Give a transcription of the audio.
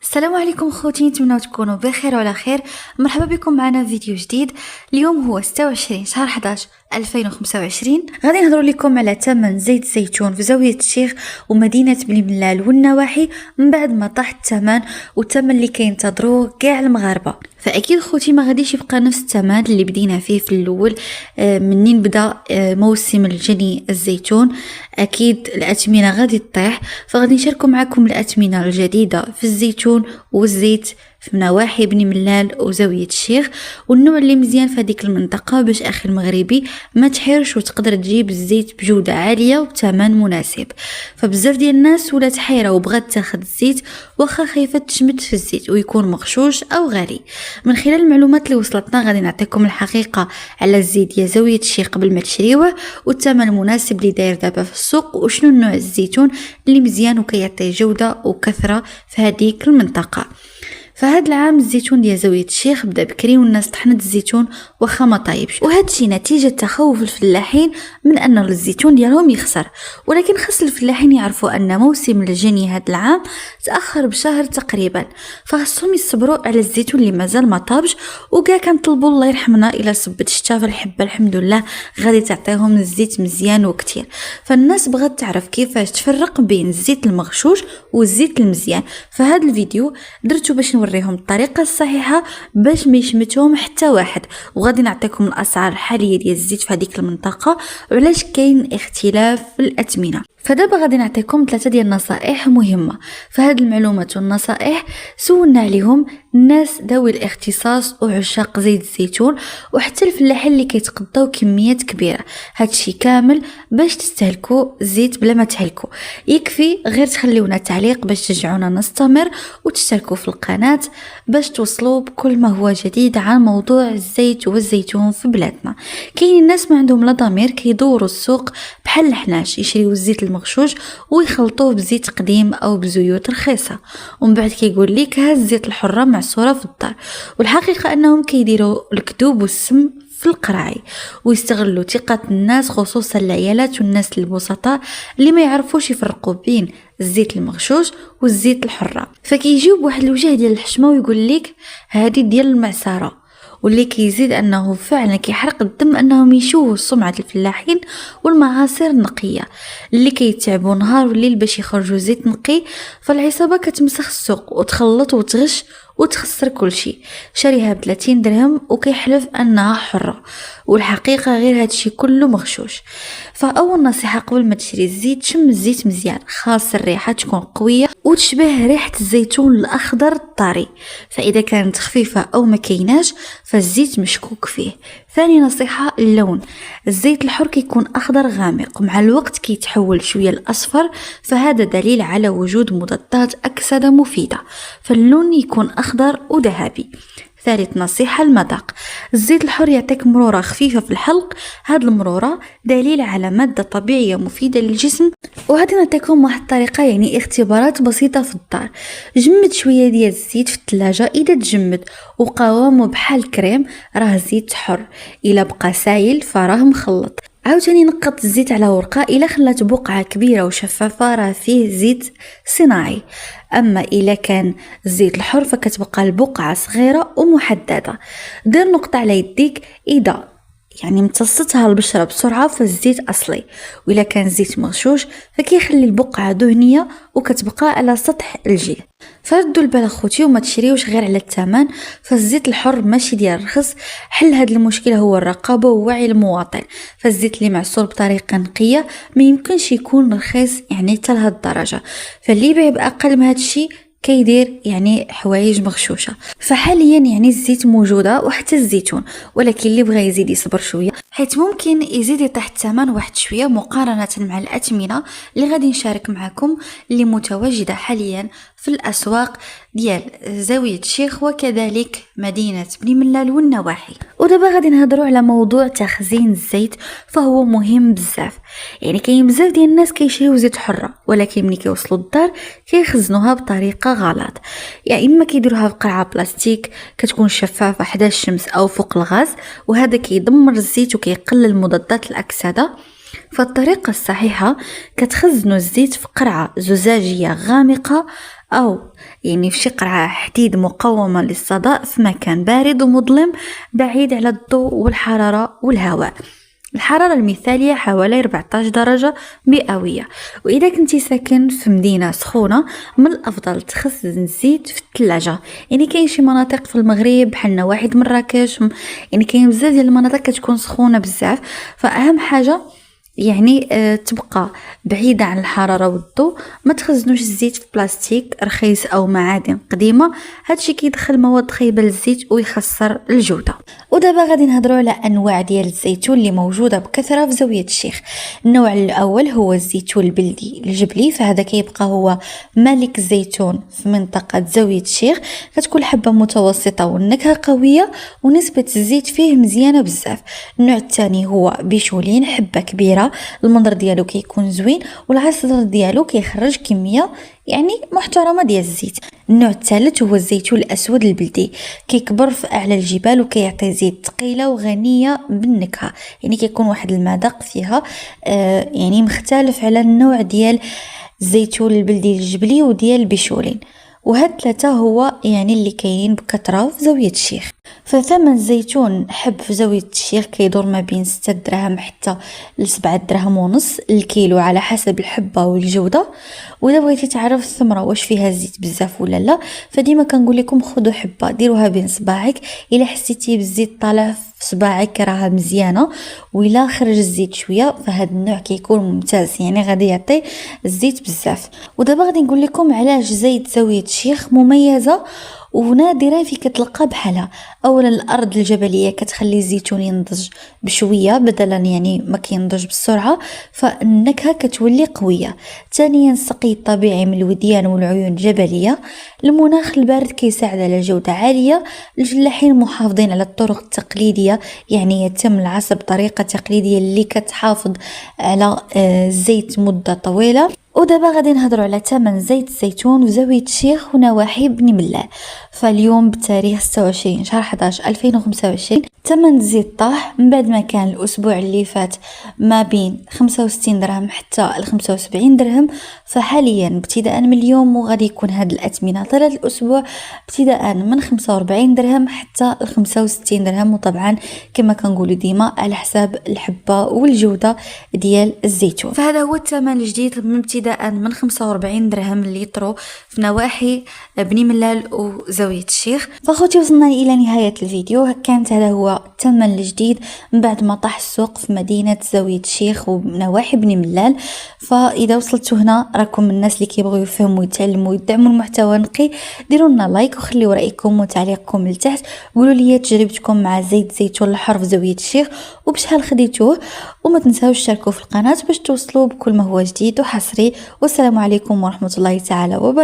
السلام عليكم خوتي، نتمنى تكونوا بخير وعلى خير. مرحبا بكم معنا في فيديو جديد. اليوم هو 26 شهر 11 2025. غادي نهضروا لكم على ثمن زيت الزيتون في زاوية الشيخ ومدينة بني ملال والنواحي من بعد ما طاح الثمن، والثمن اللي كينتظروه كاع المغاربه. فاكيد خوتي ما غاديش يبقى نفس الثمن اللي بدينا فيه في الاول منين بدا موسم الجني الزيتون. اكيد الاثمنه غادي تطيح، فغادي نشاركوا معكم الاثمنه الجديده في الزيتون والزيت في نواحي بني ملال وزاوية الشيخ، والنوع اللي مزيان في هذيك المنطقة باش اخي المغربي ما تحيرش وتقدر تجيب الزيت بجودة عالية وبثمن مناسب. فبزاف ديال الناس ولات حيرة وبغات تاخذ الزيت واخا خايفة تشمت في الزيت ويكون مغشوش او غالي. من خلال المعلومات اللي وصلتنا غادي نعطيكم الحقيقة على الزيت ديال زاوية الشيخ قبل ما تشريوه، والثمن المناسب اللي داير دابا في السوق، وشنو النوع الزيتون اللي مزيان وكيعطي جودة وكثرة في هذيك المنطقة. فهاد العام الزيتون ديال زاوية الشيخ بدا بكري والناس طحنت الزيتون واخا ما طايبش، وهذا الشيء نتيجه تخوف الفلاحين من ان الزيتون ديالهم يخسر. ولكن خص الفلاحين يعرفوا ان موسم الجني هاد العام تاخر بشهر تقريبا، فخصهم يصبروا على الزيتون اللي مازال ما طابش. وكاع كنطلبوا الله يرحمنا الى صبت الشتاء فالحبه الحمد لله غادي تعطيهم الزيت مزيان وكتير. فالناس بغات تعرف كيفاش تفرق بين الزيت المغشوش والزيت المزيان. فهاد الفيديو درتو باش نوريهم الطريقه الصحيحه باش ما يشمتهم حتى واحد، وغادي نعطيكم الاسعار الحاليه ديال الزيت في هذيك المنطقه وعلاش كاين اختلاف في الاثمنه. فدابا غادي نعطيكم 3 ديال النصائح مهمه. فهاد المعلومات والنصائح سولنا عليهم الناس ذوي الاختصاص وعشاق زيت الزيتون، وحتى الفلاحين اللي كيتقضاو كميات كبيره. هادشي كامل باش تستهلكوا الزيت بلا ما تهلكوا. يكفي غير تخليونا تعليق باش تشجعونا نستمر، وتشتركوا في القناه باش توصلوا بكل ما هو جديد عن موضوع الزيت والزيتون في بلادنا. كاين الناس ما عندهم لا ضمير كيدوروا السوق بحال الحناش يشريو الزيت المغشوش ويخلطوه بزيت قديم او بزيوت رخيصه، ومن بعد كيقول لك ها الزيت الحره معصوره في الدار. والحقيقه انهم كيديروا الكذوب والسم في القراعي ويستغلوا ثقه الناس، خصوصا العيالات والناس البسطاء اللي ما يعرفوش يفرقوا بين الزيت المغشوش والزيت الحره. فكيجيو بواحد الوجه ديال الحشمه ويقول لك هذه ديال المعصره، واللي كيزيد انه فعلا كيحرق الدم انهم يشوهوا سمعه الفلاحين والمعاصر النقيه اللي كيتعبوا نهار والليل باش يخرجوا زيت نقي. فالعصابه كتمسخ السوق وتخلط وتغش وتخسر كل شيء. شاريها ب30 درهم وكيحلف انها حره، والحقيقه غير هادشي كله مغشوش. فاول نصيحه قبل ما تشري الزيت، شم الزيت مزيان، خاص الريحه تكون قويه وتشبه ريحه الزيتون الاخضر الطري. فاذا كانت خفيفه او ما كايناش فالزيت مشكوك فيه. ثاني نصيحه اللون، الزيت الحر كيكون اخضر غامق ومع الوقت كيتحول شويه الاصفر، فهذا دليل على وجود مضادات اكسده مفيده، فاللون يكون اخضر وذهبي. ثالث نصيحة المذاق، الزيت الحر يعطيك مرورة خفيفة في الحلق، هاد المرورة دليل على مادة طبيعية مفيدة للجسم. وهذه نعطيكم واحد الطريقة، يعني اختبارات بسيطة في الدار. جمد شوية ديال الزيت في الثلاجة، إذا تجمد وقوامه بحال كريم راه زيت حر، إلا بقى سايل فراه مخلط. عاوتاني نقط الزيت على ورقه، الا خلات بقعه كبيره وشفافه راه فيه زيت صناعي. اما الا كان الزيت الحر فكتبقى البقعه صغيره ومحدده. دير نقطه على يديك، اذا يعني امتصتها البشره بسرعه فالزيت اصلي، واذا كان زيت مغشوش فكيخلي البقعه دهنيه وكتبقى على سطح الجلد. فردوا البال خوتي وما تشريوش غير على الثمن، فالزيت الحر ماشي ديال الرخص. حل هاد المشكله هو الرقابه ووعي المواطن. فالزيت اللي معصور بطريقه نقيه ما يمكنش يكون رخيص يعني حتى لهاد الدرجه، فاللي يبيع باقل من هاد الشيء كيدير يعني حوايج مغشوشه. فحاليا يعني الزيت موجوده وحتى الزيتون، ولكن اللي بغى يزيد يصبر شويه حيت ممكن يزيد يطيح الثمن واحد شويه مقارنه مع الاثمنه اللي غادي نشارك معكم اللي متواجده حاليا في الاسواق ديال زاويه الشيخ وكذلك مدينه بني ملال والنواحي. ودابا غادي نهضروا على موضوع تخزين الزيت، فهو مهم بزاف. يعني كاين بزاف ديال الناس كيشريو زيت حره، ولكن ملي كيوصلوا للدار كيخزنوها بطريقه غلط. يعني اما كيديروها في قرعه بلاستيك كتكون شفافه حدا الشمس او فوق الغاز، وهذا كيدمر الزيت وكيقلل مضادات الاكسده. فالطريقه الصحيحه كتخزنوا الزيت في قرعه زجاجيه غامقه أو يعني في شي قرعة حديد مقاومة للصدأ في مكان بارد ومظلم بعيد على الضوء والحرارة والهواء. الحرارة المثالية حوالي 14 درجة مئوية. وإذا كنتي ساكن في مدينة سخونة من الأفضل تخزن الزيت في الثلاجة. يعني كاين شي مناطق في المغرب بحال نواحي مراكش، يعني كاين بزاف ديال المناطق كتكون سخونة بزاف، فأهم حاجة يعني تبقى بعيدة عن الحرارة والضوء. ما تخزنوش الزيت في بلاستيك رخيص أو معادن قديمة، هادشي كيدخل مواد خايبة للزيت ويخسر الجودة. ودابا غادي نهضروا على أنواع ديال الزيتون اللي موجودة بكثرة في زاوية الشيخ. النوع الأول هو الزيتون البلدي الجبلي، فهذا كيبقى هو ملك الزيتون في منطقة زاوية الشيخ. كتكون الحبة متوسطة والنكهة قوية ونسبة الزيت فيه مزيانة بزاف. النوع الثاني هو بيشولين، حبة كبيرة، المنظر ديالو كيكون زوين والعصر ديالو كيخرج كمية يعني محترمة ديال الزيت. النوع الثالث هو الزيتون الأسود البلدي، كيكبر في أعلى الجبال وكيعطي زيت ثقيلة وغنية بالنكهة، يعني كيكون واحد المذاق فيها يعني مختلف على النوع ديال الزيتون البلدي الجبلي وديال البيشولين. وهاد ثلاثة هو يعني اللي كاينين بكثرة في زاوية الشيخ. فثمن الزيتون حب في زاوية الشيخ كيدور ما بين 6 دراهم حتى ل7 دراهم ونص الكيلو على حسب الحبة والجودة. وإذا بغيتي تعرف الثمرة واش فيها زيت بزاف ولا لا، فديما كنقول لكم خذوا حبة ديروها بين صباعك، إلا حسيتي بالزيت طالع في صباعك راها مزيانة، وإلا خرج الزيت شوية فهاد النوع كيكون ممتاز، يعني غادي يعطي الزيت بزاف. ودابا غادي نقول لكم علاش زيت زاوية الشيخ مميزة ونادرا في كتلقى بحالها. اولا الارض الجبليه كتخلي الزيتون ينضج بشويه بدلا يعني ما كينضج بسرعه، فالنكهه كتولي قويه. ثانيا السقي الطبيعي من الوديان والعيون الجبليه. المناخ البارد كيساعد على جوده عاليه. الفلاحين محافظين على الطرق التقليديه، يعني يتم العصر بطريقه تقليديه اللي كتحافظ على الزيت مده طويله. ودابا غادي نهضروا على ثمن زيت الزيتون في زاوية الشيخ ونواحي بني ملال. فاليوم بتاريخ 26 شهر 11 2025 ثمن الزيت طاح من بعد ما كان الأسبوع اللي فات ما بين 65 درهم حتى 75 درهم. فحاليا ابتداء من اليوم وغادي يكون هاد الأثمنة طيلة الأسبوع ابتداء من 45 درهم حتى 65 درهم، وطبعا كما كنقولوا ديما على حساب الحبة والجودة ديال الزيتون. فهذا هو الثمن الجديد من ابتداء من 45 درهم الليترو في نواحي بني ملال وزاوية الشيخ. فاخوتي وصلنا الى نهاية الفيديو. كانت هذا هو الثمن الجديد من بعد ما طاح السوق في مدينة زاوية الشيخ ونواحي بني ملال. فاذا وصلتوا هنا راكم من الناس اللي كيبغيو يفهموا ويتعلموا ويدعموا المحتوى نقي، ديروا لنا لايك وخليوا رايكم وتعليقكم لتحت. قولوا لي تجربتكم مع زيت زيتون الحر في زاوية الشيخ وبشحال خديتوه، وما تنساوش تشاركوا في القناة باش توصلوا بكل ما هو جديد وحصري. والسلام عليكم ورحمة الله تعالى وبركاته.